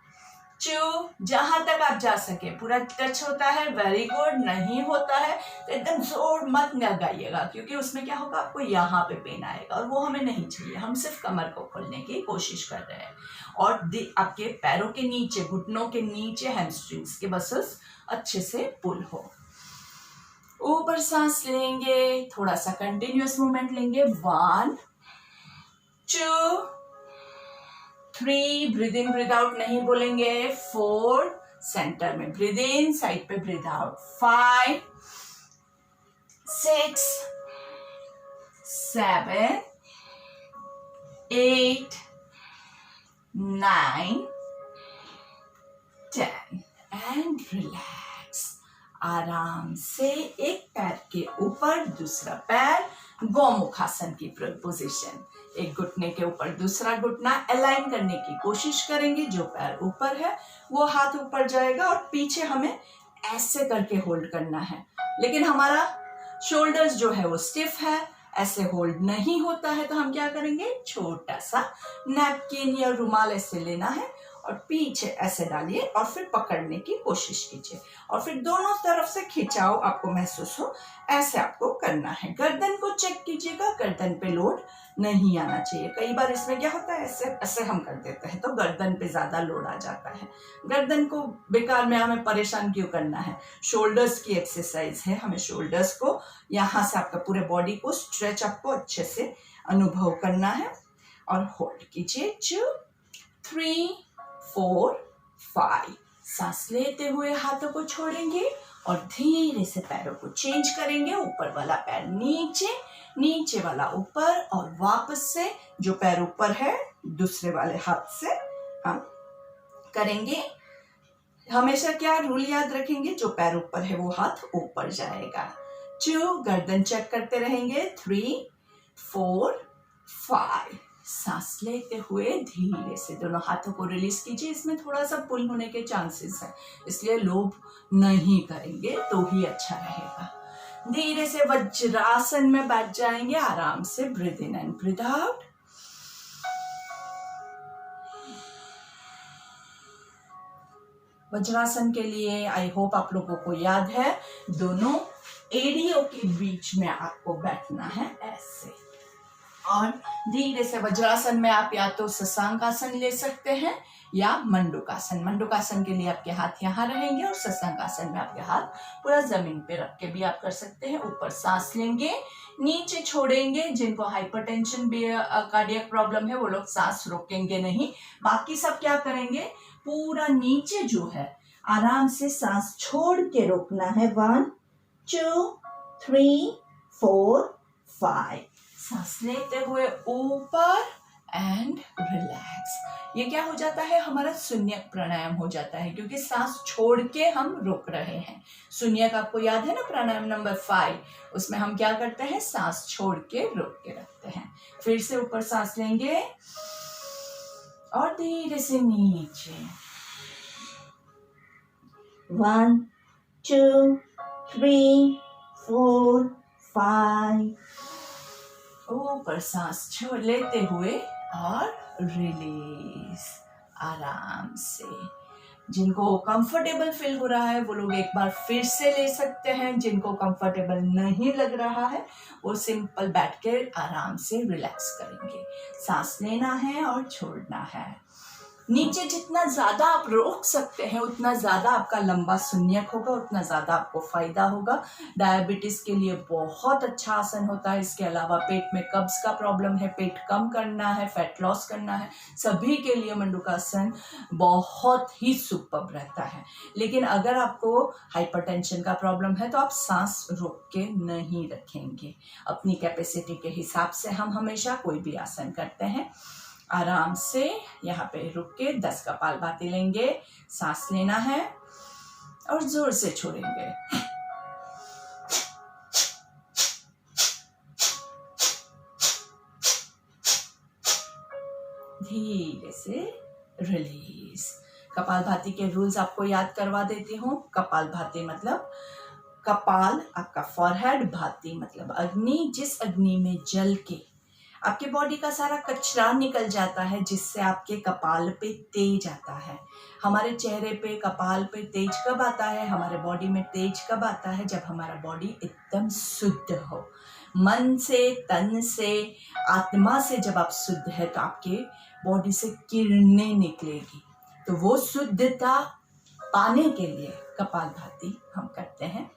2 जहां तक आप जा सके पूरा टच होता है, वेरी गुड। नहीं होता है तो एकदम जोर मत लगाइएगा क्योंकि उसमें क्या होगा, आपको यहाँ पे पेन आएगा और वो हमें नहीं चाहिए। हम सिर्फ कमर को खोलने की कोशिश कर रहे हैं और आपके पैरों के नीचे, घुटनों के नीचे हैमस्ट्रिंग्स के मसल्स अच्छे से पुल हो। ऊपर सांस लेंगे, थोड़ा सा कंटिन्यूअस मूवमेंट लेंगे, 1 2 3 ब्रीद इन ब्रीद आउट नहीं बोलेंगे, 4 सेंटर में ब्रीद इन, साइड पे ब्रीद आउट, 5 6 7 8 9 10 एंड रिलैक्स। आराम से एक पैर के ऊपर दूसरा पैर, गौमुखासन की पोजीशन, एक घुटने के ऊपर दूसरा घुटना अलाइन करने की कोशिश करेंगे। जो पैर ऊपर है वो हाथ ऊपर जाएगा और पीछे हमें ऐसे करके होल्ड करना है, लेकिन हमारा शोल्डर्स जो है वो स्टिफ है, ऐसे होल्ड नहीं होता है। तो हम क्या करेंगे, छोटा सा नैपकिन या रुमाल ऐसे लेना है और पीछे ऐसे डालिए और फिर पकड़ने की कोशिश कीजिए और फिर दोनों तरफ से खिंचाव आपको महसूस हो, ऐसे आपको करना है। गर्दन को चेक कीजिएगा, गर्दन पे लोड नहीं आना चाहिए। कई बार इसमें क्या होता है, ऐसे ऐसे हम कर देते हैं तो गर्दन पे ज्यादा लोड आ जाता है। गर्दन को बेकार में हमें परेशान क्यों करना है, शोल्डर्स की एक्सरसाइज है, हमें शोल्डर्स को यहाँ से आपका पूरे बॉडी को स्ट्रेच आपको अच्छे से अनुभव करना है और होल्ड कीजिए। 2 3 4 5 सांस लेते हुए हाथों को छोड़ेंगे और धीरे से पैरों को चेंज करेंगे। ऊपर वाला पैर नीचे, नीचे वाला ऊपर और वापस से जो पैर ऊपर है दूसरे वाले हाथ से हम करेंगे। हमेशा क्या रूल याद रखेंगे, जो पैर ऊपर है वो हाथ ऊपर जाएगा। 2 गर्दन चेक करते रहेंगे, 3 4 5 सांस लेते हुए धीरे से दोनों हाथों को रिलीज कीजिए। इसमें थोड़ा सा पुल होने के चांसेस है, इसलिए लोग नहीं करेंगे तो ही अच्छा रहेगा। धीरे से वज्रासन में बैठ जाएंगे, आराम से breathe in and breathe out. Vajrasana के लिए आई होप आप लोगों को याद है, दोनों एड़ियों के बीच में आपको बैठना है ऐसे, और धीरे से वज्रासन में आप या तो शशांकासन ले सकते हैं या मंडूकासन। मंडूकासन के लिए आपके हाथ यहाँ रहेंगे और शशांकासन में आपके हाथ पूरा जमीन पे रख के भी आप कर सकते हैं। ऊपर सांस लेंगे, नीचे छोड़ेंगे। जिनको हाइपरटेंशन भी कार्डियक प्रॉब्लम है वो लोग सांस रोकेंगे नहीं, बाकी सब क्या करेंगे, पूरा नीचे जो है आराम से सांस छोड़ के रोकना है। 1 2 3 4 5 सांस लेते हुए ऊपर एंड रिलैक्स। ये क्या हो जाता है, हमारा शून्यक प्राणायाम हो जाता है क्योंकि सांस छोड़ के हम रोक रहे हैं। शून्यक आपको याद है ना, प्राणायाम नंबर 5, उसमें हम क्या करते हैं, सांस छोड़ के रोक के रखते हैं। फिर से ऊपर सांस लेंगे और धीरे से नीचे। 1 2, 3, 4, 5। ऊपर सांस छोड़ लेते हुए और रिलीज आराम से। जिनको कंफर्टेबल फील हो रहा है वो लोग एक बार फिर से ले सकते हैं। जिनको कंफर्टेबल नहीं लग रहा है वो सिंपल बैठ के आराम से रिलैक्स करेंगे। सांस लेना है और छोड़ना है। नीचे जितना ज्यादा आप रोक सकते हैं उतना ज्यादा आपका लंबा शून्यक होगा, उतना ज्यादा आपको फायदा होगा। डायबिटीज के लिए बहुत अच्छा आसन होता है। इसके अलावा पेट में कब्ज का प्रॉब्लम है, पेट कम करना है, फैट लॉस करना है, सभी के लिए मंडूकासन बहुत ही सुपर्ब रहता है। लेकिन अगर आपको हाइपरटेंशन का प्रॉब्लम है तो आप सांस रोक के नहीं रखेंगे। अपनी कैपेसिटी के हिसाब से हम हमेशा कोई भी आसन करते हैं। आराम से यहाँ पे रुक के 10 कपालभाति लेंगे। सांस लेना है और जोर से छोड़ेंगे। धीरे से रिलीज। कपालभाति के रूल्स आपको याद करवा देती हूँ। कपालभाति मतलब कपाल आपका फॉरहेड, भाती मतलब अग्नि। जिस अग्नि में जल के आपके बॉडी का सारा कचरा निकल जाता है, जिससे आपके कपाल पे तेज आता है। हमारे चेहरे पे, कपाल पे तेज कब आता है, हमारे बॉडी में तेज कब आता है, जब हमारा बॉडी एकदम शुद्ध हो। मन से, तन से, आत्मा से जब आप शुद्ध है तो आपके बॉडी से किरणें निकलेगी। तो वो शुद्धता पाने के लिए कपालभाति हम करते हैं।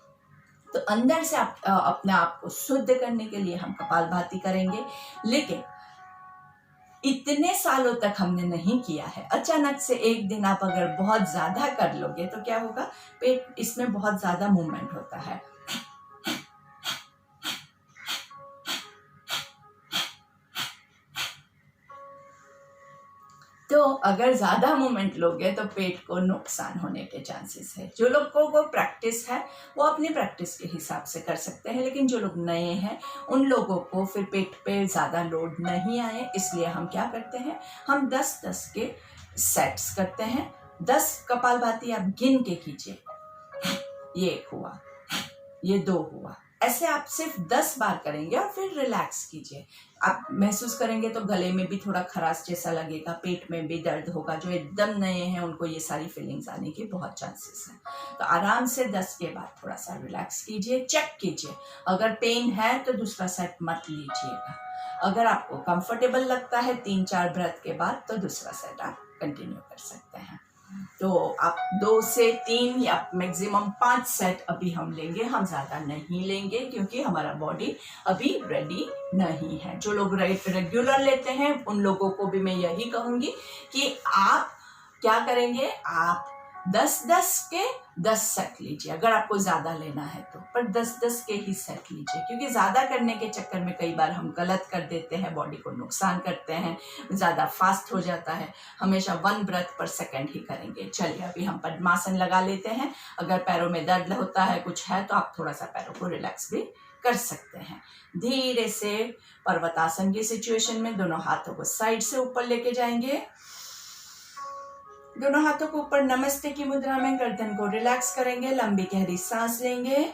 तो अंदर से आप अपने आप को शुद्ध करने के लिए हम कपालभाति करेंगे। लेकिन इतने सालों तक हमने नहीं किया है। अचानक से एक दिन आप अगर बहुत ज्यादा कर लोगे तो क्या होगा, पेट इसमें बहुत ज्यादा मूवमेंट होता है। तो अगर ज्यादा मूवमेंट लोगे तो पेट को नुकसान होने के चांसेस है। जो लोगों को प्रैक्टिस है वो अपनी प्रैक्टिस के हिसाब से कर सकते हैं, लेकिन जो लोग नए हैं उन लोगों को फिर पेट पे ज्यादा लोड नहीं आए, इसलिए हम क्या करते हैं, हम 10-10 के सेट्स करते हैं। 10 कपालभाति आप गिन के कीजिए। ये 1 हुआ, ये 2 हुआ, ऐसे आप सिर्फ 10 बार करेंगे और फिर रिलैक्स कीजिए। आप महसूस करेंगे तो गले में भी थोड़ा खराश जैसा लगेगा, पेट में भी दर्द होगा। जो एकदम नए हैं उनको ये सारी फीलिंग्स आने की बहुत चांसेस हैं। तो आराम से 10 के बाद थोड़ा सा रिलैक्स कीजिए, चेक कीजिए। अगर पेन है तो दूसरा सेट मत लीजिएगा। अगर आपको कंफर्टेबल लगता है 3-4 ब्रेथ के बाद तो दूसरा सेट आप कंटिन्यू कर सकते हैं। तो आप 2 से 3 या मैक्सिमम 5 सेट अभी हम लेंगे, हम ज्यादा नहीं लेंगे क्योंकि हमारा बॉडी अभी रेडी नहीं है। जो लोग रेगुलर लेते हैं उन लोगों को भी मैं यही कहूंगी कि आप क्या करेंगे, आप 10-10 के 10 सेट लीजिए अगर आपको ज्यादा लेना है तो, पर 10-10 के ही सेट लीजिए। क्योंकि ज्यादा करने के चक्कर में कई बार हम गलत कर देते हैं, बॉडी को नुकसान करते हैं, ज्यादा फास्ट हो जाता है। हमेशा 1 ब्रेथ पर सेकंड ही करेंगे। चलिए अभी हम पद्मासन लगा लेते हैं। अगर पैरों में दर्द होता है, कुछ है, तो आप थोड़ा सा पैरों को रिलैक्स भी कर सकते हैं। धीरे से पर्वतासन की सिचुएशन में दोनों हाथों को साइड से ऊपर लेके जाएंगे। दोनों हाथों को ऊपर नमस्ते की मुद्रा में गर्दन को रिलैक्स करेंगे। लंबी गहरी सांस लेंगे।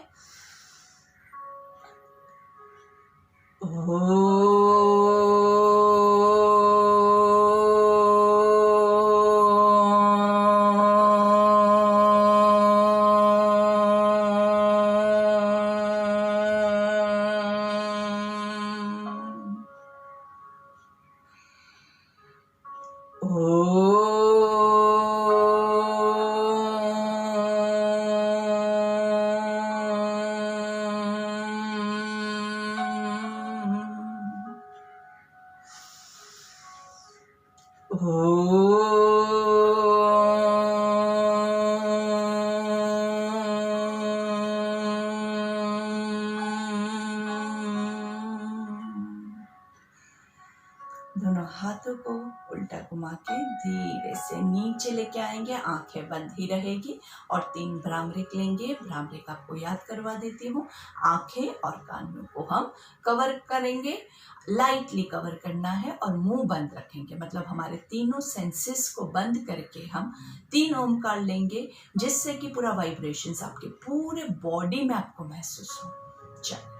दोनों हाथों को उल्टा घुमा के धीरे से नीचे लेके आएंगे, आंखें बंद ही रहेगी और 3 भ्रामरिक लेंगे। भ्रामरिक आपको याद करवा देती हूँ। आंखें और कानों को हम कवर करेंगे, लाइटली कवर करना है और मुंह बंद रखेंगे, मतलब हमारे तीनों सेंसेस को बंद करके हम 3 ओमकार लेंगे, जिससे कि पूरा वाइब्रेशंस आपके पूरे बॉडी में आपको महसूस हो। चलो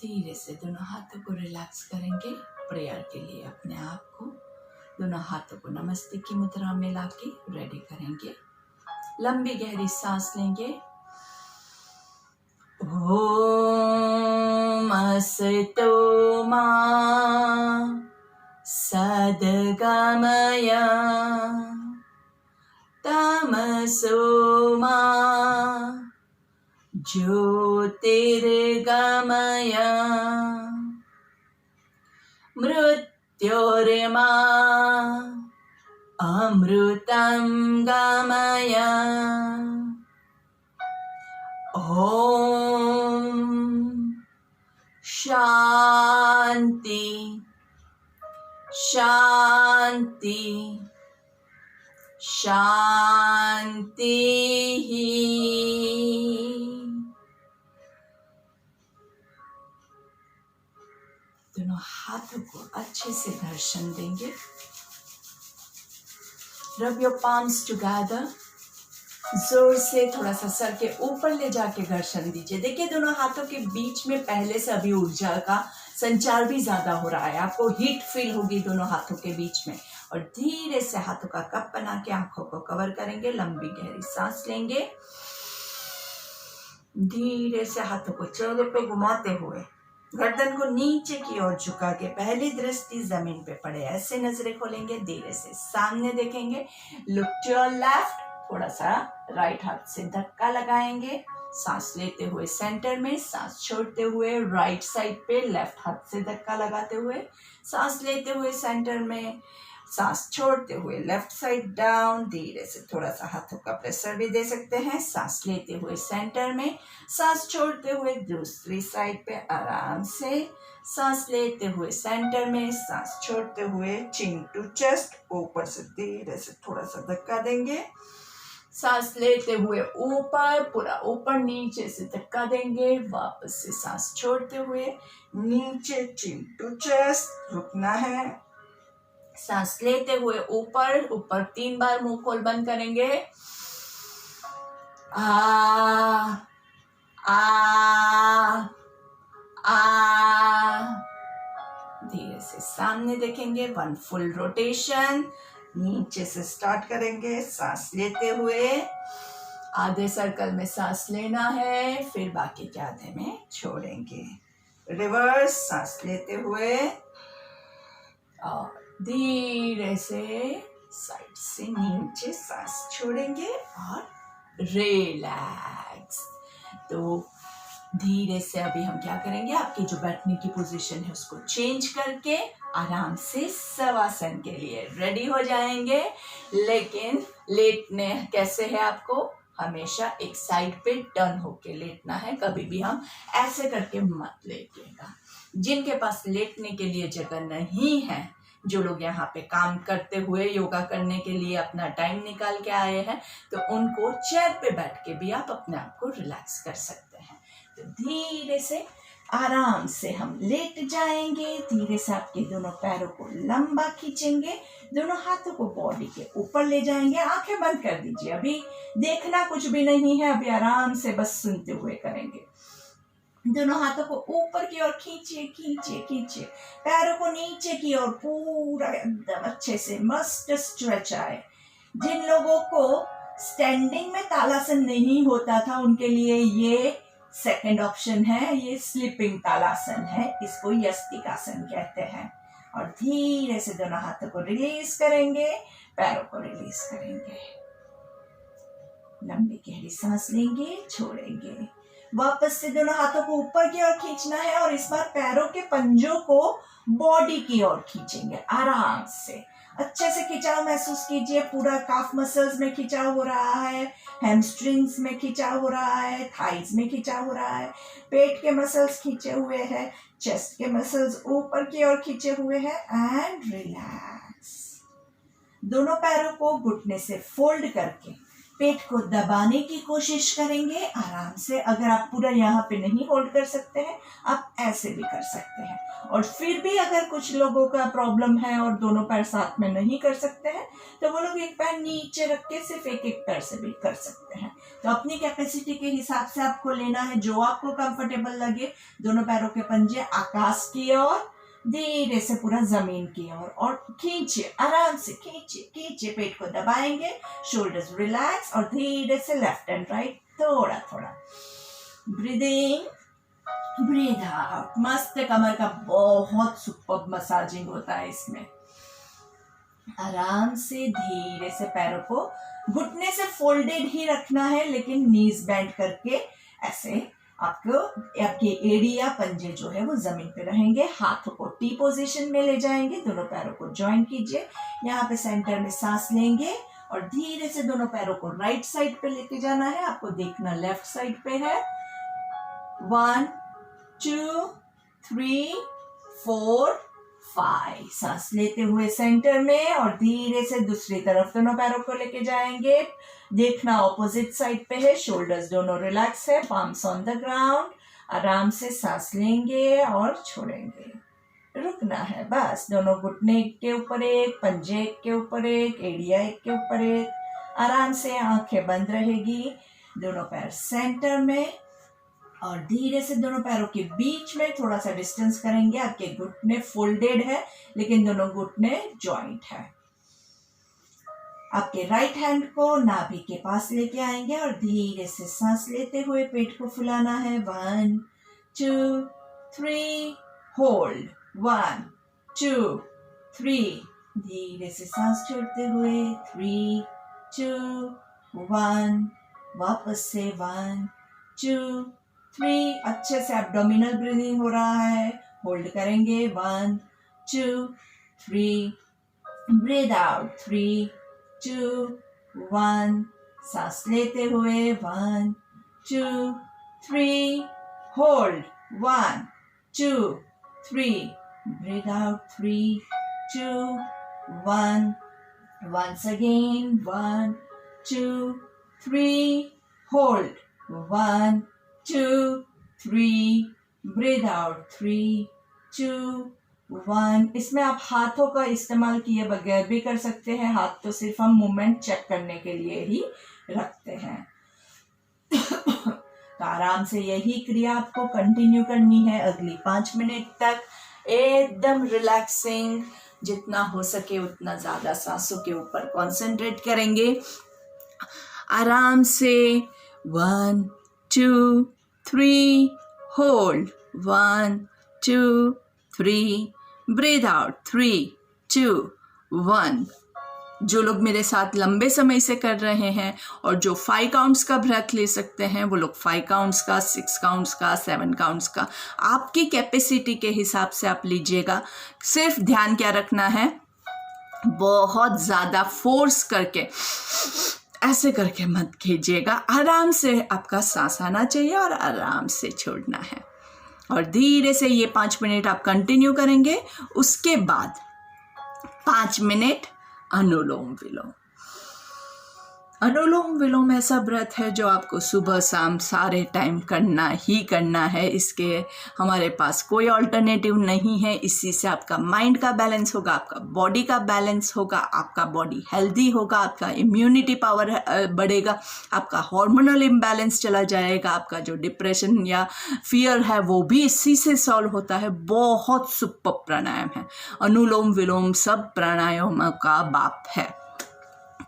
धीरे से दोनों हाथों को रिलैक्स करेंगे प्रेयर के लिए। अपने आप को दोनों हाथों को नमस्ते की मुद्रा में लाके रेडी करेंगे। लंबी गहरी सांस लेंगे। ओम असतो मा सद्गमय तमसो मा ज्योतिर्गमय मृत्योर्मा अमृतं गमय। ओम शांति शांति शांति। दोनों हाथों को अच्छे से घर्षण देंगे। Rub your palms together. जोर से थोड़ा सा सर के ऊपर ले जाके घर्षण दीजिए। देखिए दोनों हाथों के बीच में पहले से अभी ऊर्जा का संचार भी ज्यादा हो रहा है। आपको हीट फील होगी दोनों हाथों के बीच में। और धीरे से हाथों का कप बना के आंखों को कवर करेंगे। लंबी गहरी सांस लेंगे। धीरे से हाथों को चेहरे पे घुमाते हुए गर्दन को नीचे की ओर झुका के पहली दृष्टि जमीन पे पड़े ऐसे नजरें खोलेंगे। धीरे से सामने देखेंगे। Look to your left. थोड़ा सा राइट हाथ से धक्का लगाएंगे। सांस लेते हुए सेंटर में, सांस छोड़ते हुए राइट साइड पे लेफ्ट हाथ से धक्का लगाते हुए। सांस लेते हुए सेंटर में, सांस छोड़ते हुए लेफ्ट साइड डाउन। धीरे से थोड़ा सा हाथों का प्रेशर भी दे सकते हैं। सांस लेते हुए सेंटर में, सांस छोड़ते हुए दूसरी साइड पे आराम से। सांस लेते हुए सेंटर में, सांस छोड़ते हुए चिन टू चेस्ट, ऊपर से धीरे से थोड़ा सा धक्का देंगे। सांस लेते हुए ऊपर, पूरा ऊपर नीचे से धक्का देंगे। वापस से सांस छोड़ते हुए नीचे, चिन टू चेस्ट, रुकना है। सांस लेते हुए ऊपर ऊपर 3 बार मुंह खोल बंद करेंगे। आ आ आ। धीरे से सामने देखेंगे। 1 फुल रोटेशन। नीचे से स्टार्ट करेंगे। सांस लेते हुए आधे सर्कल में सांस लेना है, फिर बाकी के आधे में छोड़ेंगे। रिवर्स सांस लेते हुए और धीरे से साइड से नीचे सांस छोड़ेंगे और रिलैक्स। तो धीरे से अभी हम क्या करेंगे, आपकी जो बैठने की पोजीशन है उसको चेंज करके आराम से शवासन के लिए रेडी हो जाएंगे। लेकिन लेटने कैसे है, आपको हमेशा एक साइड पे टर्न होके लेटना है। कभी भी हम ऐसे करके मत लेटिएगा। जिनके पास लेटने के लिए जगह नहीं है, जो लोग यहाँ पे काम करते हुए योगा करने के लिए अपना टाइम निकाल के आए हैं, तो उनको चेयर पे बैठ के भी आप अपने आप को रिलैक्स कर सकते हैं। तो धीरे से आराम से हम लेट जाएंगे। धीरे से आपके दोनों पैरों को लंबा खींचेंगे। दोनों हाथों को बॉडी के ऊपर ले जाएंगे। आंखें बंद कर दीजिए। अभी देखना कुछ भी नहीं है, अभी आराम से बस सुनते हुए करेंगे। दोनों हाथों को ऊपर की ओर खींचिए खींचिए खींचिए। पैरों को नीचे की ओर पूरा एकदम अच्छे से मस्त स्ट्रेच आए। जिन लोगों को स्टैंडिंग में तालासन नहीं होता था उनके लिए ये सेकंड ऑप्शन है, ये स्लीपिंग तालासन है, इसको यस्तिकासन कहते हैं। और धीरे से दोनों हाथों को रिलीज करेंगे, पैरों को रिलीज करेंगे, लंबी गहरी सांस लेंगे, छोड़ेंगे। वापस से दोनों हाथों को ऊपर की ओर खींचना है और इस बार पैरों के पंजों को बॉडी की ओर खींचेंगे आराम से। अच्छे से खिंचाव महसूस कीजिए, पूरा काफ मसल्स में खिंचाव हो रहा है, हैमस्ट्रिंग्स में खिंचाव हो रहा है, थाइज में खिंचाव हो रहा है, पेट के मसल्स खींचे हुए हैं, चेस्ट के मसल्स ऊपर की ओर खींचे हुए हैं एंड रिलैक्स। दोनों पैरों को घुटने से फोल्ड करके पेट को दबाने की कोशिश करेंगे आराम से। अगर आप पूरा यहाँ पे नहीं होल्ड कर सकते हैं, आप ऐसे भी कर सकते हैं। और फिर भी अगर कुछ लोगों का प्रॉब्लम है और दोनों पैर साथ में नहीं कर सकते हैं, तो वो लोग एक पैर नीचे रख के सिर्फ एक एक पैर से भी कर सकते हैं। तो अपनी कैपेसिटी के हिसाब से आपको लेना है, जो आपको कंफर्टेबल लगे। दोनों पैरों के पंजे आकाश की ओर, धीरे से पूरा जमीन की ओर, और खींचिए, आराम से खींचिए खींचिए, पेट को दबाएंगे, शोल्डर्स रिलैक्स, और धीरे से लेफ्ट एंड राइट थोड़ा थोड़ा ब्रीदिंग, ब्रीद आउट। मस्त कमर का बहुत सुपर मसाजिंग होता है इसमें। आराम से धीरे से पैरों को घुटने से फोल्डेड ही रखना है, लेकिन नीज बेंड करके ऐसे आपको आपके एड़ी या पंजे जो है वो जमीन पे रहेंगे। हाथों को टी पोजीशन में ले जाएंगे, दोनों पैरों को ज्वाइन कीजिए। यहाँ पे सेंटर में सांस लेंगे और धीरे से दोनों पैरों को राइट साइड पे लेके जाना है। आपको देखना लेफ्ट साइड पे है। 1 2 3 4 5। सांस लेते हुए सेंटर में और धीरे से दूसरी तरफ दोनों पैरों को लेके जाएंगे। देखना ऑपोजिट साइड पे है, शोल्डर्स दोनों रिलैक्स है, पाम्स ऑन द ग्राउंड। आराम से सांस लेंगे और छोड़ेंगे, रुकना है बस। दोनों घुटने एक के ऊपर एक, पंजे एक के ऊपर एक, एड़िया एक के ऊपर एक। आराम से आंखें बंद रहेगी, दोनों पैर सेंटर में, और धीरे से दोनों पैरों के बीच में थोड़ा सा डिस्टेंस करेंगे। आपके घुटने फोल्डेड है लेकिन दोनों घुटने जॉइंट है। आपके राइट हैंड को नाभि के पास लेके आएंगे और धीरे से सांस लेते हुए पेट को फुलाना है। 1 2 3 होल्ड, 1 2 3। धीरे से सांस छोड़ते हुए 3 2 1। वापस से 1 2 3। अच्छे से एब्डोमिनल ब्रीदिंग हो रहा है, होल्ड करेंगे। 1 2 3। Breathe out 3 2 1। सांस लेते हुए 1 2 3। Hold 1 2 3। Breathe out 3 2 1। Once again 1 2 3। Hold 1 2 3। Breathe out 3 2 1। इसमें आप हाथों का इस्तेमाल किए बगैर भी कर सकते हैं, हाथ तो सिर्फ हम मूवमेंट चेक करने के लिए ही रखते हैं। तो आराम से यही क्रिया आपको कंटिन्यू करनी है अगली 5 मिनट तक, एकदम रिलैक्सिंग। जितना हो सके उतना ज़्यादा सांसों के ऊपर कंसंट्रेट करेंगे। आराम से 1 2 3। होल्ड 1 2 3। Breathe out 3 2 1। जो लोग मेरे साथ लंबे समय से कर रहे हैं और जो 5 काउंट्स का ब्रेथ ले सकते हैं, वो लोग 5 काउंट्स का, 6 काउंट्स का, 7 काउंट्स का, आपकी कैपेसिटी के हिसाब से आप लीजिएगा। सिर्फ ध्यान क्या रखना है, बहुत ज़्यादा फोर्स करके ऐसे करके मत कीजिएगा। आराम से आपका सांस आना चाहिए और आराम से छोड़ना है। और धीरे से ये 5 मिनट आप कंटिन्यू करेंगे। उसके बाद 5 मिनट अनुलोम विलोम। अनुलोम विलोम ऐसा ब्रेथ है जो आपको सुबह शाम सारे टाइम करना ही करना है। इसके हमारे पास कोई ऑल्टरनेटिव नहीं है। इसी से आपका माइंड का बैलेंस होगा, आपका बॉडी का बैलेंस होगा, आपका बॉडी हेल्दी होगा, आपका इम्यूनिटी पावर बढ़ेगा, आपका हार्मोनल इम्बैलेंस चला जाएगा, आपका जो डिप्रेशन या फियर है वो भी इसी से सॉल्व होता है। बहुत सुपर प्राणायाम है अनुलोम विलोम, सब प्राणायामों का बाप है।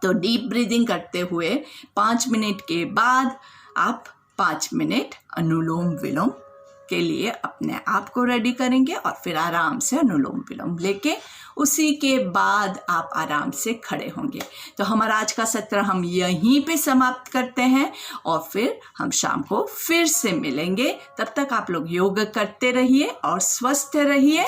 तो डीप ब्रीदिंग करते हुए 5 मिनट के बाद आप 5 मिनट अनुलोम विलोम के लिए अपने आप को रेडी करेंगे और फिर आराम से अनुलोम विलोम लेके उसी के बाद आप आराम से खड़े होंगे। तो हमारा आज का सत्र हम यहीं पे समाप्त करते हैं और फिर हम शाम को फिर से मिलेंगे। तब तक आप लोग योग करते रहिए और स्वस्थ रहिए।